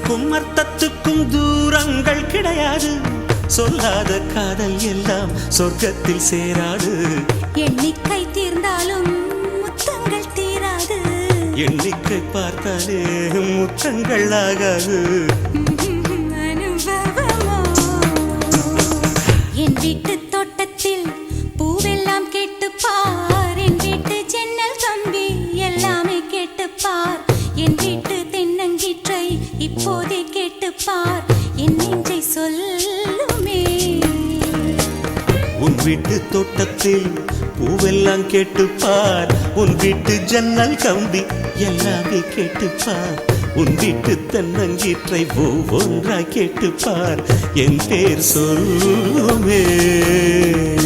சொல்லுக்கும் அர்த்தத்துக்கும் தூரங்கள் கிடையாது. சொல்லாத காதல் எல்லாம் சொர்க்கத்தில் சேராது. எண்ணிக்கை தீர்ந்தாலும் முத்தங்கள் தீராது. எண்ணிக்கை பார்த்தாலே முத்தங்கள் ஆகாது. அனுபவமோ என் வீட்டு தோட்டத்தில் பூவெல்லாம் கேட்டுப்பார். என் வீட்டு ஜன்னல் கம்பி எல்லாமே கேட்டுப்பார். என் வீட்டு தென்னங்கீற்றை இப்போதே கேட்டுப்பார். என் நெஞ்சை சொல்லுமே. உன் வீட்டு தோட்டத்தில் பூவெல்லாம் கேட்டுப்பார். உன் வீட்டு ஜன்னல் கம்பி எல்லாமே கேட்டுப்பார். உன் வீட்டு தென்னங்கீற்றை ஒவ்வொன்றாய் கேட்டுப்பார். என் பேர் சொல்லுமே.